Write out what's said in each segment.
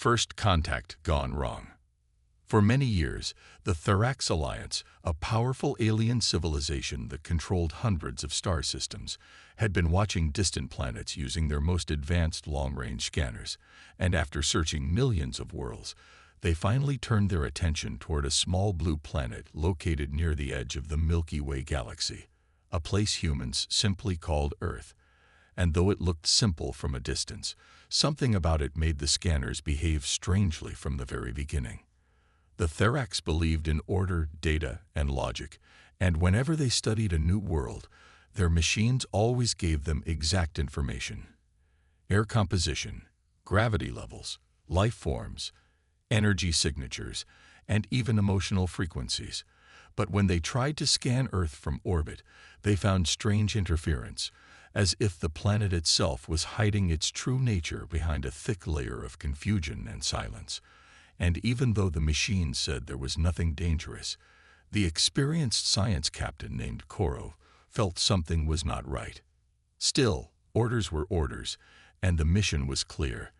First contact gone wrong. For many years, the Therax Alliance, a powerful alien civilization that controlled hundreds of star systems, had been watching distant planets using their most advanced long-range scanners, and after searching millions of worlds, they finally turned their attention toward a small blue planet located near the edge of the Milky Way galaxy, a place humans simply called Earth. And though it looked simple from a distance, something about it made the scanners behave strangely from the very beginning. The Therax believed in order, data, and logic, and whenever they studied a new world, their machines always gave them exact information. Air composition, gravity levels, life forms, energy signatures, and even emotional frequencies. But when they tried to scan Earth from orbit, they found strange interference, as if the planet itself was hiding its true nature behind a thick layer of confusion and silence. And even though the machine said there was nothing dangerous, the experienced science captain named Koro felt something was not right. Still, orders were orders, and the mission was clear.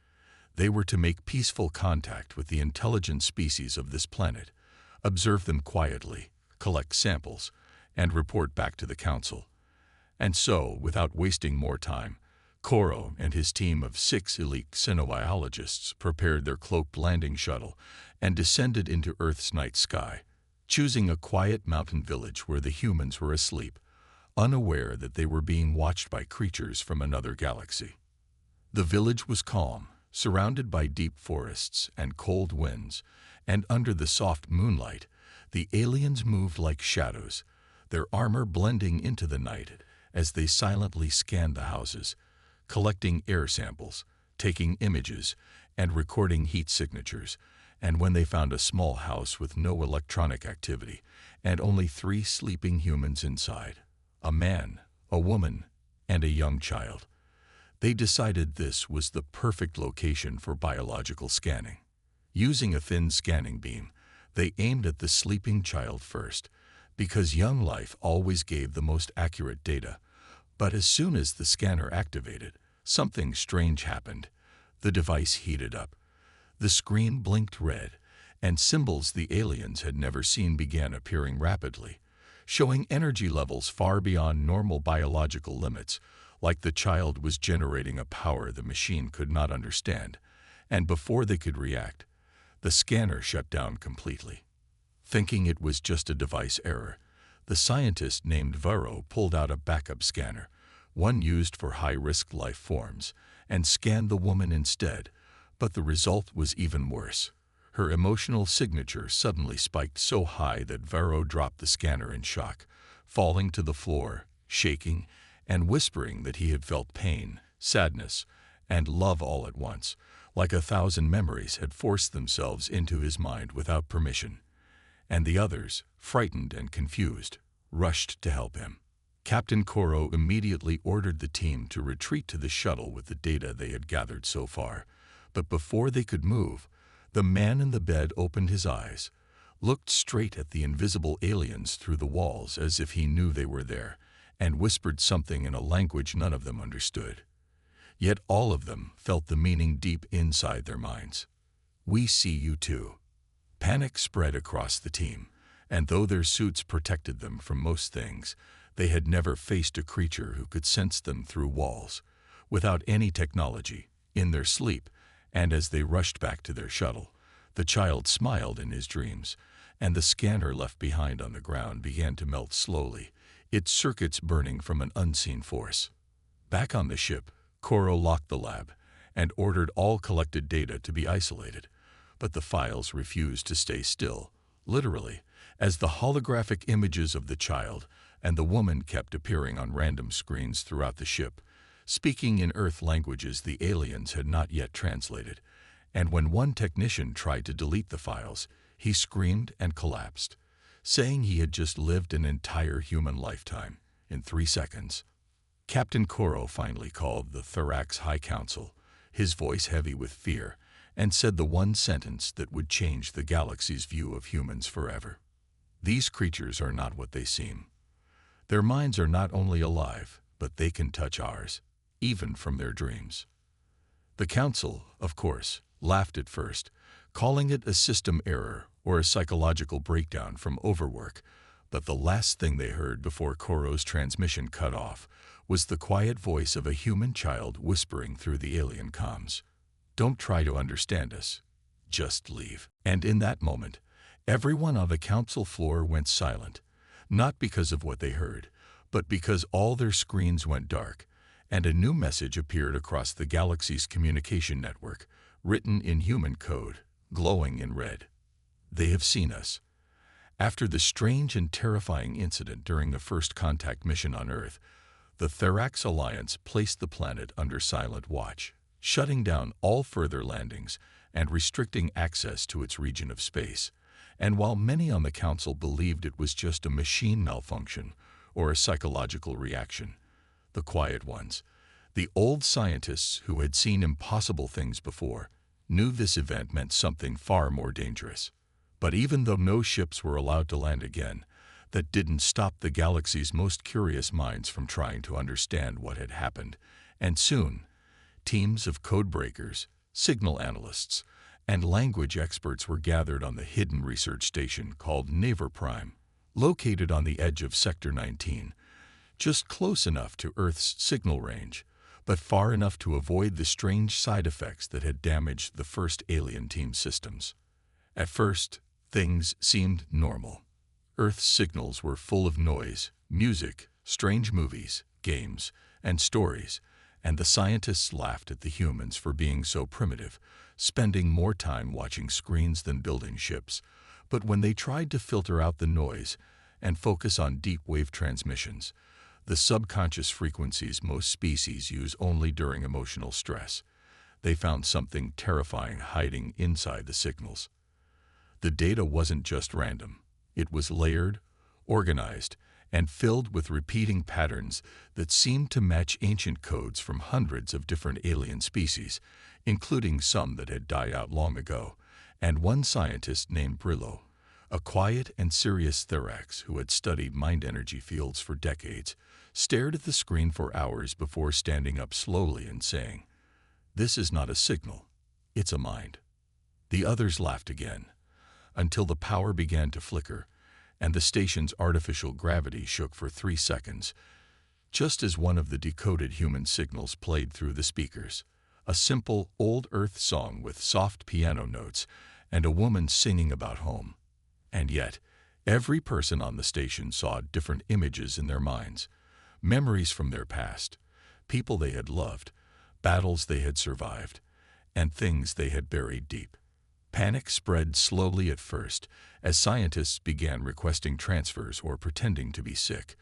They were to make peaceful contact with the intelligent species of this planet, observe them quietly, collect samples, and report back to the Council. And so, without wasting more time, Koro and his team of 6 elite xenobiologists prepared their cloaked landing shuttle and descended into Earth's night sky, choosing a quiet mountain village where the humans were asleep, unaware that they were being watched by creatures from another galaxy. The village was calm, surrounded by deep forests and cold winds, and under the soft moonlight, the aliens moved like shadows, their armor blending into the night as they silently scanned the houses, collecting air samples, taking images, and recording heat signatures. And when they found a small house with no electronic activity and only 3 sleeping humans inside, a man, a woman, and a young child, they decided this was the perfect location for biological scanning. Using a thin scanning beam, they aimed at the sleeping child first, because young life always gave the most accurate data. But as soon as the scanner activated, something strange happened. The device heated up. The screen blinked red, and symbols the aliens had never seen began appearing rapidly, showing energy levels far beyond normal biological limits, like the child was generating a power the machine could not understand. And before they could react, the scanner shut down completely. Thinking it was just a device error, the scientist named Varro pulled out a backup scanner, one used for high-risk life forms, and scanned the woman instead. But the result was even worse. Her emotional signature suddenly spiked so high that Varro dropped the scanner in shock, falling to the floor, shaking, and whispering that he had felt pain, sadness, and love all at once, like 1,000 memories had forced themselves into his mind without permission. And the others, frightened and confused, rushed to help him. Captain Koro immediately ordered the team to retreat to the shuttle with the data they had gathered so far. But before they could move, the man in the bed opened his eyes, looked straight at the invisible aliens through the walls as if he knew they were there, and whispered something in a language none of them understood. Yet all of them felt the meaning deep inside their minds. "We see you too." Panic spread across the team, and though their suits protected them from most things, they had never faced a creature who could sense them through walls, without any technology, in their sleep. And as they rushed back to their shuttle, the child smiled in his dreams, and the scanner left behind on the ground began to melt slowly, its circuits burning from an unseen force. Back on the ship, Koro locked the lab and ordered all collected data to be isolated, but the files refused to stay still, literally, as the holographic images of the child and the woman kept appearing on random screens throughout the ship, speaking in Earth languages the aliens had not yet translated. And when one technician tried to delete the files, he screamed and collapsed, saying he had just lived an entire human lifetime in 3 seconds. Captain Koro finally called the Therax High Council, his voice heavy with fear, and said the one sentence that would change the galaxy's view of humans forever. "These creatures are not what they seem. Their minds are not only alive, but they can touch ours, even from their dreams." The council, of course, laughed at first, calling it a system error or a psychological breakdown from overwork, but the last thing they heard before Koro's transmission cut off was the quiet voice of a human child whispering through the alien comms. "Don't try to understand us. Just leave." And in that moment, everyone on the council floor went silent, not because of what they heard, but because all their screens went dark, and a new message appeared across the galaxy's communication network, written in human code, glowing in red. "They have seen us." After the strange and terrifying incident during the first contact mission on Earth, the Therax Alliance placed the planet under silent watch, shutting down all further landings and restricting access to its region of space. And while many on the Council believed it was just a machine malfunction or a psychological reaction, the quiet ones, the old scientists who had seen impossible things before, knew this event meant something far more dangerous. But even though no ships were allowed to land again, that didn't stop the galaxy's most curious minds from trying to understand what had happened. And soon, teams of codebreakers, signal analysts, and language experts were gathered on the hidden research station called Naver Prime, located on the edge of Sector 19, just close enough to Earth's signal range, but far enough to avoid the strange side effects that had damaged the first alien team systems. At first, things seemed normal. Earth's signals were full of noise, music, strange movies, games, and stories, and the scientists laughed at the humans for being so primitive, spending more time watching screens than building ships. But when they tried to filter out the noise and focus on deep wave transmissions, the subconscious frequencies most species use only during emotional stress, they found something terrifying hiding inside the signals. The data wasn't just random. It was layered, organized, and filled with repeating patterns that seemed to match ancient codes from hundreds of different alien species, including some that had died out long ago. And one scientist named Brillo, a quiet and serious Therax who had studied mind energy fields for decades, stared at the screen for hours before standing up slowly and saying, "This is not a signal, it's a mind." The others laughed again, until the power began to flicker, and the station's artificial gravity shook for 3 seconds, just as one of the decoded human signals played through the speakers, a simple old Earth song with soft piano notes and a woman singing about home. And yet, every person on the station saw different images in their minds, memories from their past, people they had loved, battles they had survived, and things they had buried deep. Panic spread slowly at first, as scientists began requesting transfers or pretending to be sick.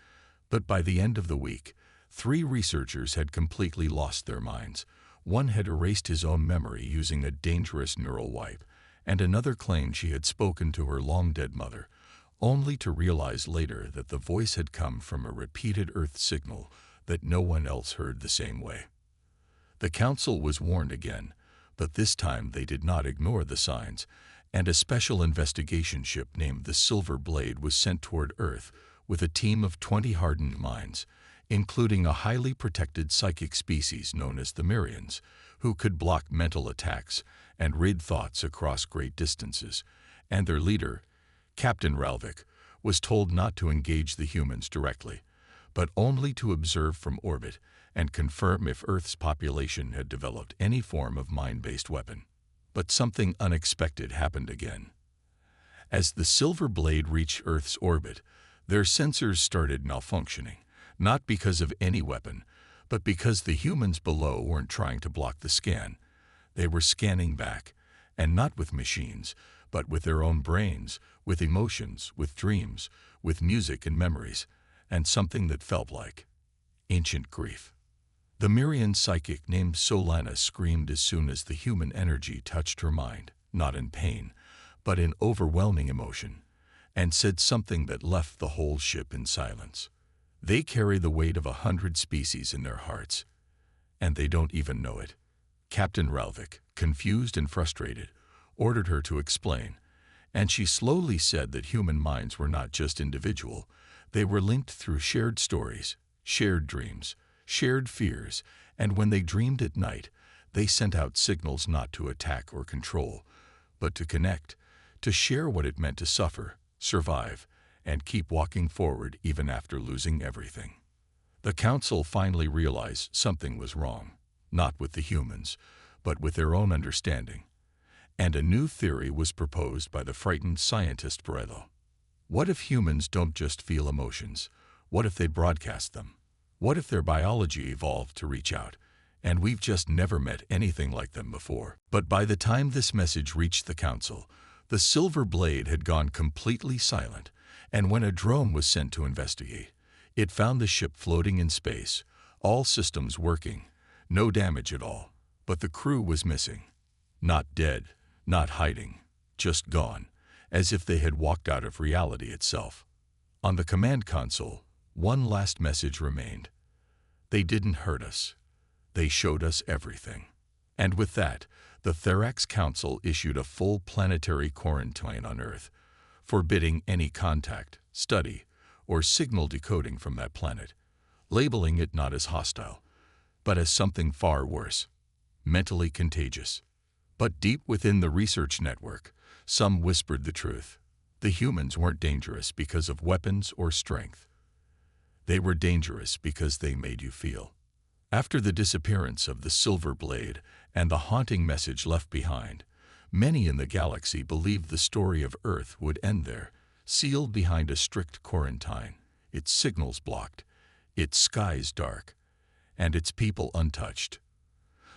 But by the end of the week, 3 researchers had completely lost their minds. One had erased his own memory using a dangerous neural wipe, and another claimed she had spoken to her long-dead mother, only to realize later that the voice had come from a repeated Earth signal that no one else heard the same way. The Council was warned again, but this time they did not ignore the signs, and a special investigation ship named the Silver Blade was sent toward Earth with a team of 20 hardened minds, including a highly protected psychic species known as the Myrians, who could block mental attacks and read thoughts across great distances. And their leader, Captain Ralvik, was told not to engage the humans directly, but only to observe from orbit and confirm if Earth's population had developed any form of mind-based weapon. But something unexpected happened again. As the Silver Blade reached Earth's orbit, their sensors started malfunctioning, not because of any weapon, but because the humans below weren't trying to block the scan. They were scanning back, and not with machines, but with their own brains, with emotions, with dreams, with music and memories, and something that felt like ancient grief. The Myrian psychic named Solana screamed as soon as the human energy touched her mind, not in pain, but in overwhelming emotion, and said something that left the whole ship in silence. They carry the weight of 100 species in their hearts, and they don't even know it. Captain Ralvik, confused and frustrated, ordered her to explain, and she slowly said that human minds were not just individual, they were linked through shared stories, shared dreams, shared fears, and when they dreamed at night, They sent out signals not to attack or control, but to connect, to share what it meant to suffer, survive, and keep walking forward even after losing everything. The council finally realized something was wrong, not with the humans, but with their own understanding. And a new theory was proposed by the frightened scientist Borello. What if humans don't just feel emotions? What if they broadcast them? What if their biology evolved to reach out, and we've just never met anything like them before? But by the time this message reached the council, the Silver Blade had gone completely silent, and when a drone was sent to investigate, it found the ship floating in space, all systems working, no damage at all, but the crew was missing. Not dead, not hiding, just gone, as if they had walked out of reality itself. On the command console, one last message remained. They didn't hurt us. They showed us everything. And with that, the Therax Council issued a full planetary quarantine on Earth, forbidding any contact, study, or signal decoding from that planet, labeling it not as hostile, but as something far worse, mentally contagious. But deep within the research network, some whispered the truth. The humans weren't dangerous because of weapons or strength. They were dangerous because they made you feel. After the disappearance of the Silver Blade and the haunting message left behind, many in the galaxy believed the story of Earth would end there, sealed behind a strict quarantine, its signals blocked, its skies dark, and its people untouched.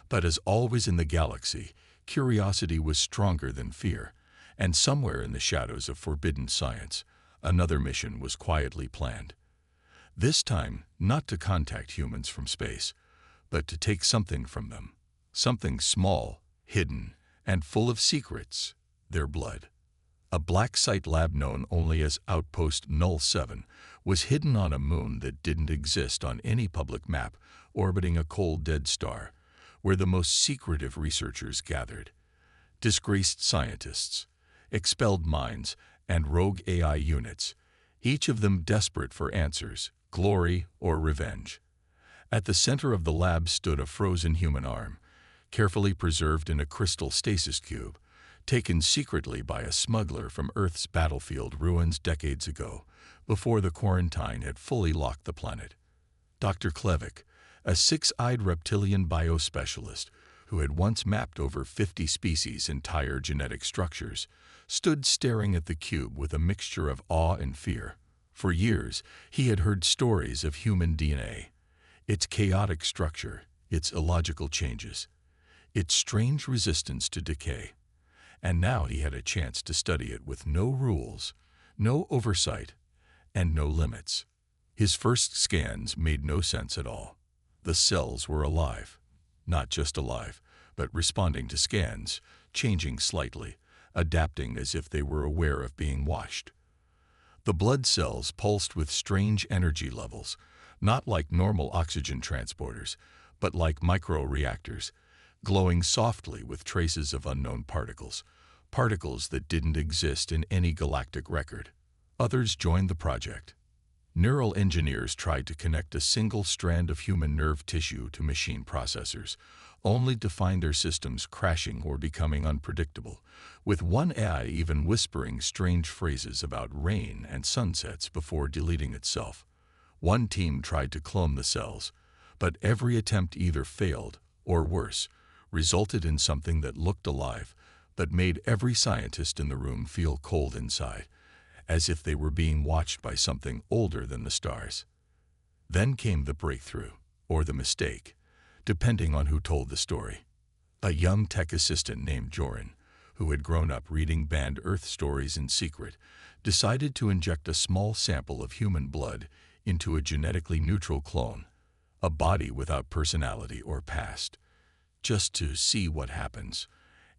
But as always in the galaxy, curiosity was stronger than fear, and somewhere in the shadows of forbidden science, another mission was quietly planned. This time, not to contact humans from space, but to take something from them, something small, hidden, and full of secrets, their blood. A black site lab known only as Outpost Null 7 was hidden on a moon that didn't exist on any public map orbiting a cold dead star, where the most secretive researchers gathered. Disgraced scientists, expelled minds, and rogue AI units, each of them desperate for answers, glory, or revenge. At the center of the lab stood a frozen human arm, carefully preserved in a crystal stasis cube, taken secretly by a smuggler from Earth's battlefield ruins decades ago, before the quarantine had fully locked the planet. Dr. Klevik, a six-eyed reptilian biospecialist who had once mapped over 50 species' entire genetic structures, stood staring at the cube with a mixture of awe and fear. For years, he had heard stories of human DNA, its chaotic structure, its illogical changes, its strange resistance to decay. And now he had a chance to study it with no rules, no oversight, and no limits. His first scans made no sense at all. The cells were alive, not just alive, but responding to scans, changing slightly, adapting as if they were aware of being watched. The blood cells pulsed with strange energy levels, not like normal oxygen transporters, but like microreactors, glowing softly with traces of unknown particles, particles that didn't exist in any galactic record. Others joined the project. Neural engineers tried to connect a single strand of human nerve tissue to machine processors, only to find their systems crashing or becoming unpredictable, with one AI even whispering strange phrases about rain and sunsets before deleting itself. One team tried to clone the cells, but every attempt either failed or, worse, resulted in something that looked alive, but made every scientist in the room feel cold inside, as if they were being watched by something older than the stars. Then came the breakthrough, or the mistake, depending on who told the story. A young tech assistant named Joran, who had grown up reading banned Earth stories in secret, decided to inject a small sample of human blood into a genetically neutral clone, a body without personality or past, just to see what happens.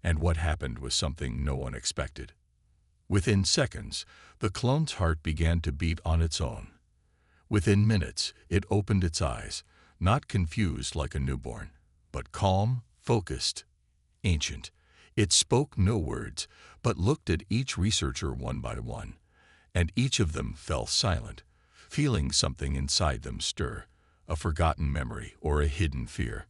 And what happened was something no one expected. Within seconds, the clone's heart began to beat on its own. Within minutes, it opened its eyes, not confused like a newborn, but calm, focused, ancient. It spoke no words, but looked at each researcher one by one, and each of them fell silent, feeling something inside them stir, a forgotten memory or a hidden fear.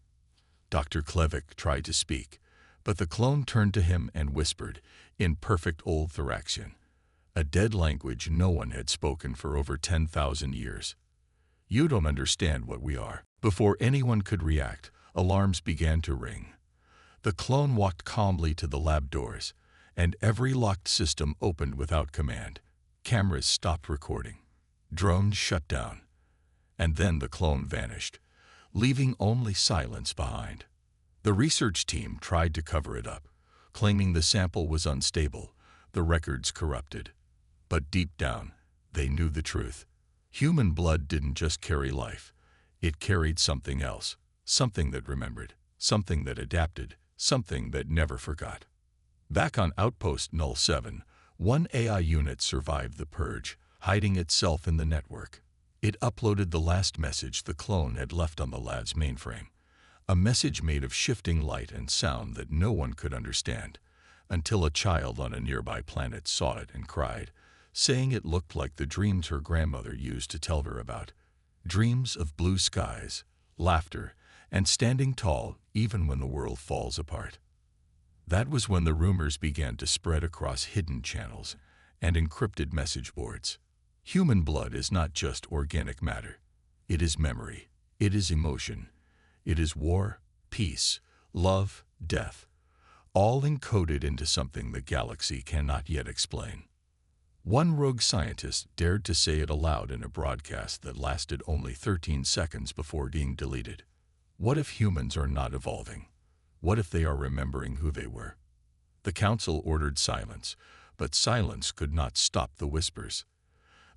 Dr. Klevik tried to speak, but the clone turned to him and whispered, in perfect old Thraxian, a dead language no one had spoken for over 10,000 years. "You don't understand what we are." Before anyone could react, alarms began to ring. The clone walked calmly to the lab doors, and every locked system opened without command. Cameras stopped recording. Drones shut down. And then the clone vanished, leaving only silence behind. The research team tried to cover it up, claiming the sample was unstable, the records corrupted. But deep down, they knew the truth. Human blood didn't just carry life. It carried something else, something that remembered, something that adapted, something that never forgot. Back on Outpost Null 7, one AI unit survived the purge, hiding itself in the network. It uploaded the last message the clone had left on the lab's mainframe, a message made of shifting light and sound that no one could understand, until a child on a nearby planet saw it and cried, saying it looked like the dreams her grandmother used to tell her about. Dreams of blue skies, laughter, and standing tall even when the world falls apart. That was when the rumors began to spread across hidden channels and encrypted message boards. Human blood is not just organic matter. It is memory. It is emotion. It is war, peace, love, death, all encoded into something the galaxy cannot yet explain. One rogue scientist dared to say it aloud in a broadcast that lasted only 13 seconds before being deleted. What if humans are not evolving? What if they are remembering who they were? The council ordered silence, but silence could not stop the whispers.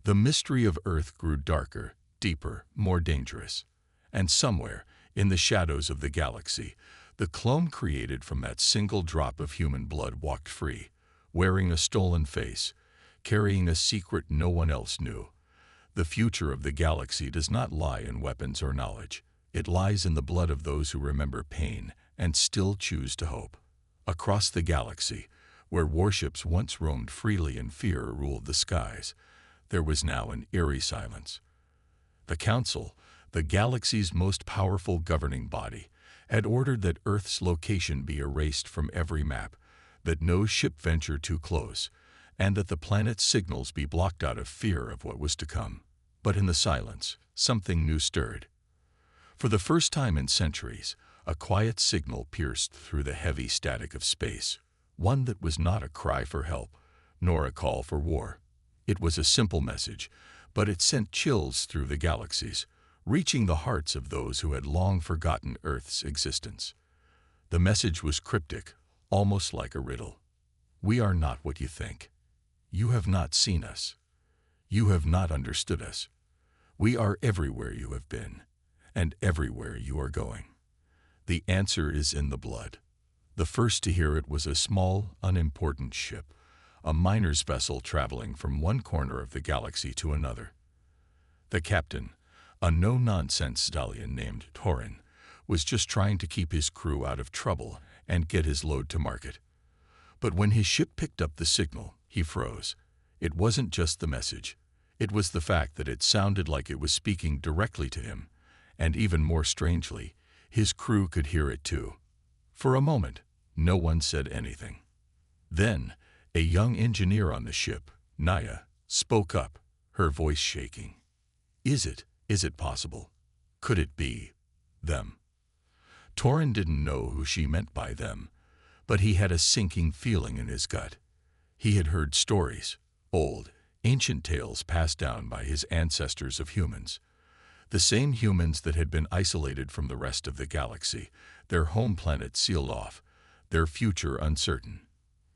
The mystery of Earth grew darker, deeper, more dangerous. And somewhere, in the shadows of the galaxy, the clone created from that single drop of human blood walked free, wearing a stolen face, carrying a secret no one else knew. The future of the galaxy does not lie in weapons or knowledge. It lies in the blood of those who remember pain and still choose to hope. Across the galaxy, where warships once roamed freely and fear ruled the skies, there was now an eerie silence. The Council, the galaxy's most powerful governing body, had ordered that Earth's location be erased from every map, that no ship venture too close, and that the planet's signals be blocked out of fear of what was to come. But in the silence, something new stirred. For the first time in centuries, a quiet signal pierced through the heavy static of space, one that was not a cry for help, nor a call for war. It was a simple message, but it sent chills through the galaxies, reaching the hearts of those who had long forgotten Earth's existence. The message was cryptic, almost like a riddle. We are not what you think. You have not seen us. You have not understood us. We are everywhere you have been, and everywhere you are going. The answer is in the blood. The first to hear it was a small, unimportant ship, a miner's vessel traveling from one corner of the galaxy to another. The captain, a no-nonsense stallion named Torin, was just trying to keep his crew out of trouble and get his load to market. But when his ship picked up the signal, he froze. It wasn't just the message. It was the fact that it sounded like it was speaking directly to him, and even more strangely, his crew could hear it too. For a moment, no one said anything. Then, a young engineer on the ship, Naya, spoke up, her voice shaking. Is it possible? Could it be them? Torin didn't know who she meant by them, but he had a sinking feeling in his gut. He had heard stories, old, ancient tales passed down by his ancestors of humans. The same humans that had been isolated from the rest of the galaxy, their home planet sealed off, their future uncertain.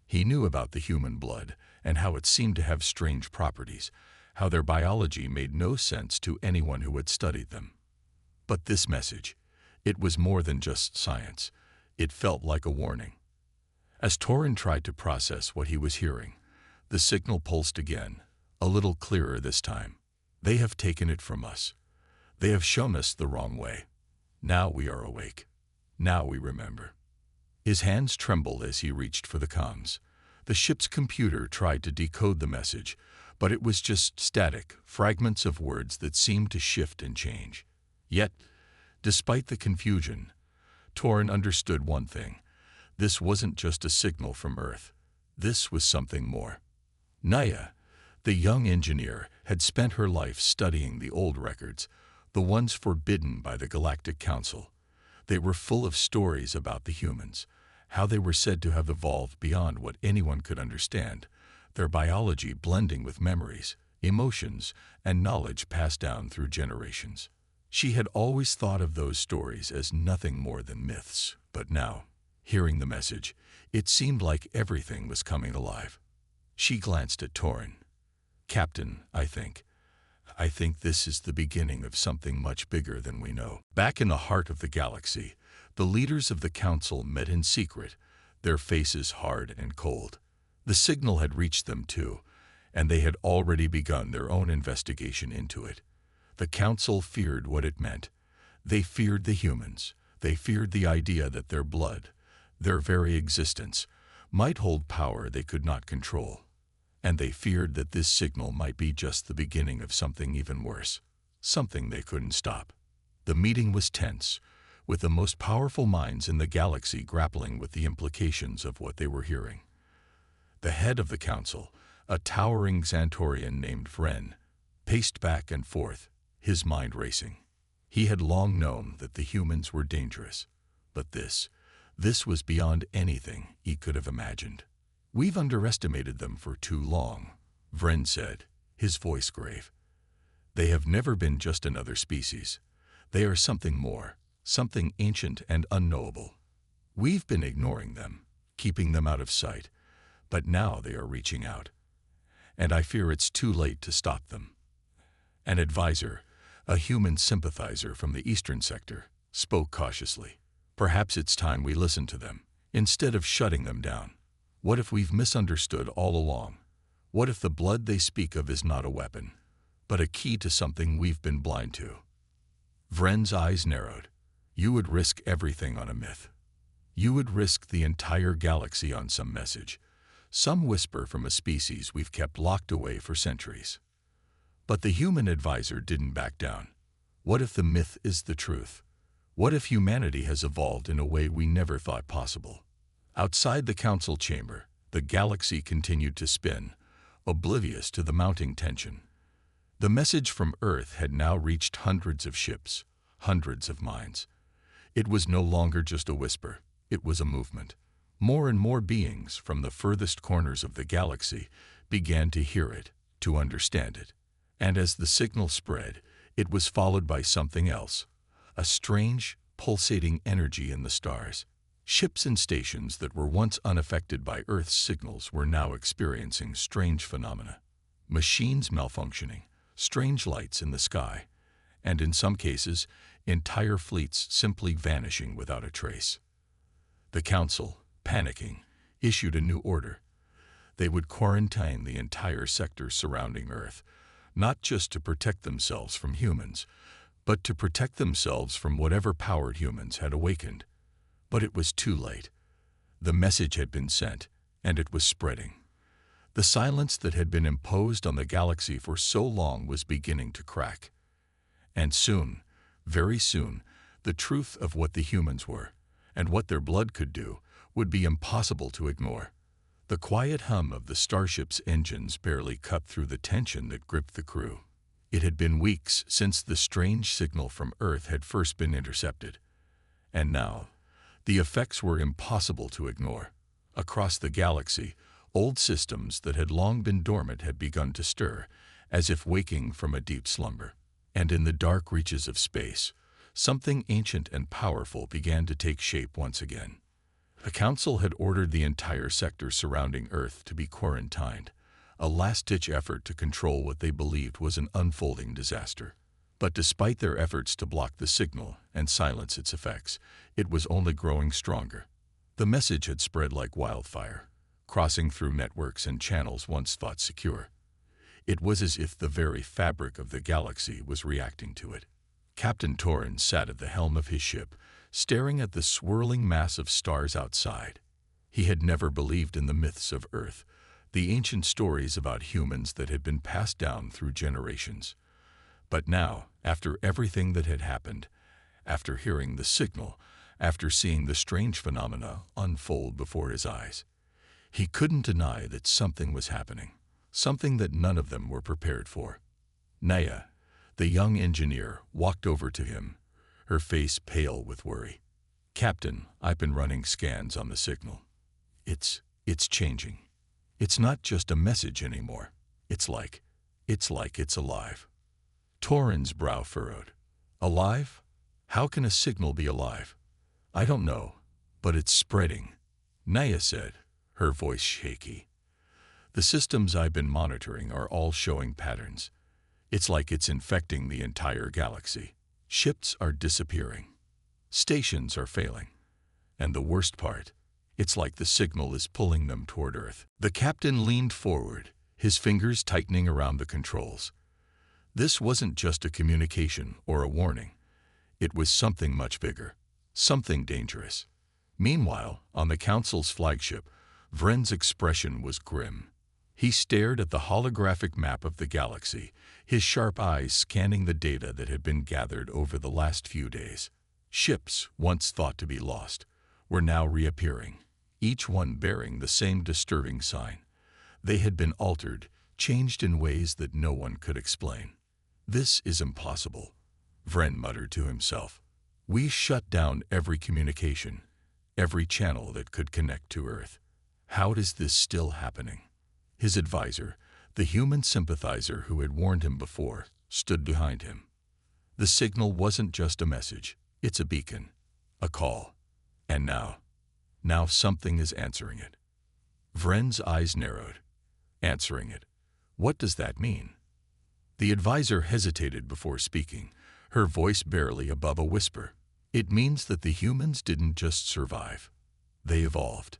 He knew about the human blood and how it seemed to have strange properties, how their biology made no sense to anyone who had studied them. But this message, it was more than just science. It felt like a warning. As Torin tried to process what he was hearing, the signal pulsed again, a little clearer this time. They have taken it from us. They have shown us the wrong way. Now we are awake. Now we remember. His hands trembled as he reached for the comms. The ship's computer tried to decode the message, but it was just static, fragments of words that seemed to shift and change. Yet, despite the confusion, Torin understood one thing. This wasn't just a signal from Earth. This was something more. Naya, the young engineer, had spent her life studying the old records, the ones forbidden by the Galactic Council. They were full of stories about the humans, how they were said to have evolved beyond what anyone could understand, their biology blending with memories, emotions, and knowledge passed down through generations. She had always thought of those stories as nothing more than myths, but now, hearing the message, it seemed like everything was coming alive. She glanced at Torin. "Captain, I think this is the beginning of something much bigger than we know." Back in the heart of the galaxy, the leaders of the council met in secret, their faces hard and cold. The signal had reached them too, and they had already begun their own investigation into it. The council feared what it meant. They feared the humans. They feared the idea that their blood, their very existence, might hold power they could not control. And they feared that this signal might be just the beginning of something even worse, something they couldn't stop. The meeting was tense, with the most powerful minds in the galaxy grappling with the implications of what they were hearing. The head of the council, a towering Xantorian named Vren, paced back and forth, his mind racing. He had long known that the humans were dangerous, but this was beyond anything he could have imagined. "We've underestimated them for too long," Vren said, his voice grave. "They have never been just another species. They are something more, something ancient and unknowable. We've been ignoring them, keeping them out of sight, but now they are reaching out. And I fear it's too late to stop them." An advisor, a human sympathizer from the eastern sector, spoke cautiously. "Perhaps it's time we listen to them, instead of shutting them down. What if we've misunderstood all along? What if the blood they speak of is not a weapon, but a key to something we've been blind to?" Vren's eyes narrowed. "You would risk everything on a myth. You would risk the entire galaxy on some message, some whisper from a species we've kept locked away for centuries." But the human advisor didn't back down. "What if the myth is the truth? What if humanity has evolved in a way we never thought possible?" Outside the council chamber, the galaxy continued to spin, oblivious to the mounting tension. The message from Earth had now reached hundreds of ships, hundreds of minds. It was no longer just a whisper, it was a movement. More and more beings from the furthest corners of the galaxy began to hear it, to understand it. And as the signal spread, it was followed by something else, a strange, pulsating energy in the stars. Ships and stations that were once unaffected by Earth's signals were now experiencing strange phenomena. Machines malfunctioning, strange lights in the sky, and in some cases, entire fleets simply vanishing without a trace. The council, panicking, issued a new order. They would quarantine the entire sector surrounding Earth, not just to protect themselves from humans, but to protect themselves from whatever powered humans had awakened. But it was too late. The message had been sent, and it was spreading. The silence that had been imposed on the galaxy for so long was beginning to crack. And soon, very soon, the truth of what the humans were, and what their blood could do, would be impossible to ignore. The quiet hum of the starship's engines barely cut through the tension that gripped the crew. It had been weeks since the strange signal from Earth had first been intercepted. And now, the effects were impossible to ignore. Across the galaxy, old systems that had long been dormant had begun to stir, as if waking from a deep slumber. And in the dark reaches of space, something ancient and powerful began to take shape once again. The Council had ordered the entire sector surrounding Earth to be quarantined, a last-ditch effort to control what they believed was an unfolding disaster. But despite their efforts to block the signal and silence its effects, it was only growing stronger. The message had spread like wildfire, crossing through networks and channels once thought secure. It was as if the very fabric of the galaxy was reacting to it. Captain Torin sat at the helm of his ship, staring at the swirling mass of stars outside. He had never believed in the myths of Earth, the ancient stories about humans that had been passed down through generations. But now, after everything that had happened, after hearing the signal, after seeing the strange phenomena unfold before his eyes. He couldn't deny that something was happening, something that none of them were prepared for. Naya, the young engineer, walked over to him, her face pale with worry. "Captain, I've been running scans on the signal. It's changing. It's not just a message anymore. It's like it's alive." Torin's brow furrowed. "Alive? How can a signal be alive?" "I don't know, but it's spreading," Naya said, her voice shaky. "The systems I've been monitoring are all showing patterns. It's like it's infecting the entire galaxy. Ships are disappearing. Stations are failing. And the worst part, it's like the signal is pulling them toward Earth." The captain leaned forward, his fingers tightening around the controls. This wasn't just a communication or a warning. It was something much bigger, something dangerous. Meanwhile, on the Council's flagship, Vren's expression was grim. He stared at the holographic map of the galaxy, his sharp eyes scanning the data that had been gathered over the last few days. Ships, once thought to be lost, were now reappearing, each one bearing the same disturbing sign. They had been altered, changed in ways that no one could explain. "This is impossible," Vren muttered to himself. "We shut down every communication, every channel that could connect to Earth. How is this still happening?" His advisor, the human sympathizer who had warned him before, stood behind him. "The signal wasn't just a message. It's a beacon, a call. And now something is answering it." Vren's eyes narrowed. "Answering it? What does that mean?" The advisor hesitated before speaking, her voice barely above a whisper. "It means that the humans didn't just survive. They evolved.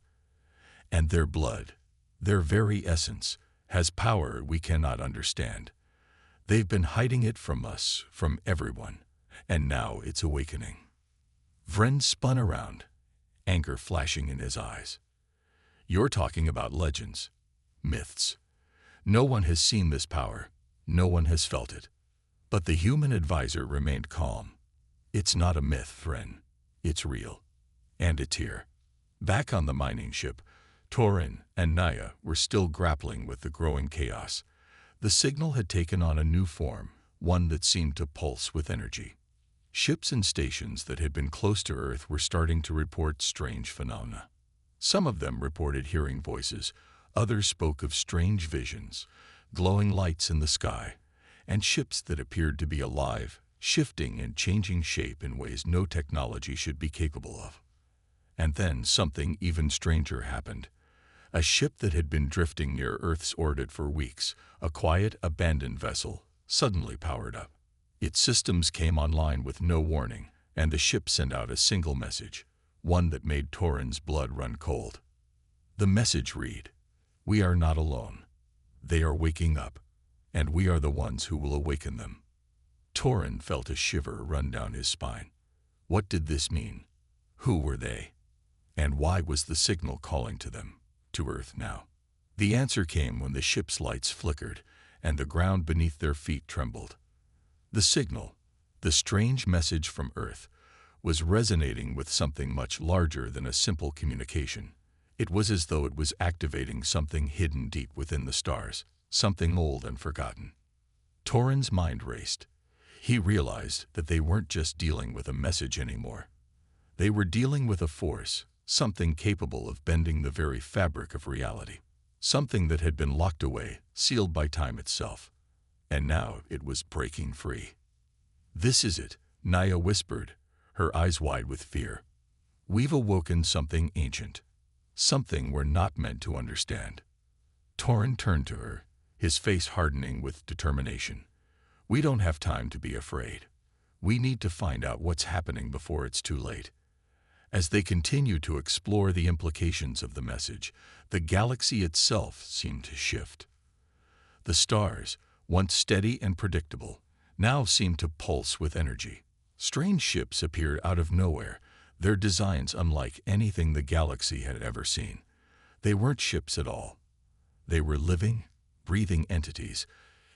And their blood, their very essence, has power we cannot understand. They've been hiding it from us, from everyone, and now it's awakening." Vren spun around, anger flashing in his eyes. "You're talking about legends, myths. No one has seen this power, no one has felt it." But the human advisor remained calm. "It's not a myth, Vren. It's real. And it's here." Back on the mining ship, Torin and Naya were still grappling with the growing chaos. The signal had taken on a new form, one that seemed to pulse with energy. Ships and stations that had been close to Earth were starting to report strange phenomena. Some of them reported hearing voices, others spoke of strange visions, glowing lights in the sky, and ships that appeared to be alive, shifting and changing shape in ways no technology should be capable of. And then something even stranger happened. A ship that had been drifting near Earth's orbit for weeks, a quiet, abandoned vessel, suddenly powered up. Its systems came online with no warning, and the ship sent out a single message, one that made Torin's blood run cold. The message read, "We are not alone. They are waking up, and we are the ones who will awaken them." Torin felt a shiver run down his spine. What did this mean? Who were they? And why was the signal calling to them, to Earth now? The answer came when the ship's lights flickered, and the ground beneath their feet trembled. The signal, the strange message from Earth, was resonating with something much larger than a simple communication. It was as though it was activating something hidden deep within the stars, something old and forgotten. Torin's mind raced. He realized that they weren't just dealing with a message anymore. They were dealing with a force, something capable of bending the very fabric of reality. Something that had been locked away, sealed by time itself. And now it was breaking free. "This is it," Naya whispered, her eyes wide with fear. "We've awoken something ancient. Something we're not meant to understand." Torin turned to her, his face hardening with determination. "We don't have time to be afraid. We need to find out what's happening before it's too late." As they continued to explore the implications of the message, the galaxy itself seemed to shift. The stars, once steady and predictable, now seemed to pulse with energy. Strange ships appeared out of nowhere, their designs unlike anything the galaxy had ever seen. They weren't ships at all. They were living, breathing entities,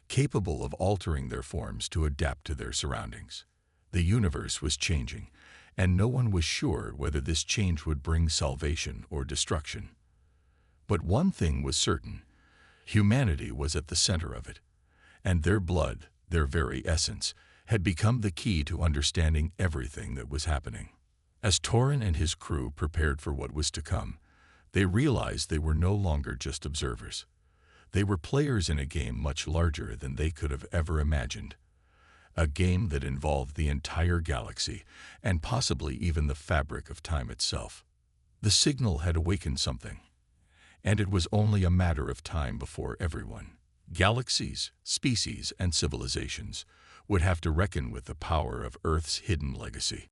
capable of altering their forms to adapt to their surroundings. The universe was changing, and no one was sure whether this change would bring salvation or destruction. But one thing was certain: humanity was at the center of it, and their blood, their very essence, had become the key to understanding everything that was happening. As Torin and his crew prepared for what was to come, they realized they were no longer just observers. They were players in a game much larger than they could have ever imagined. A game that involved the entire galaxy and possibly even the fabric of time itself. The signal had awakened something, and it was only a matter of time before everyone, galaxies, species, and civilizations, would have to reckon with the power of Earth's hidden legacy.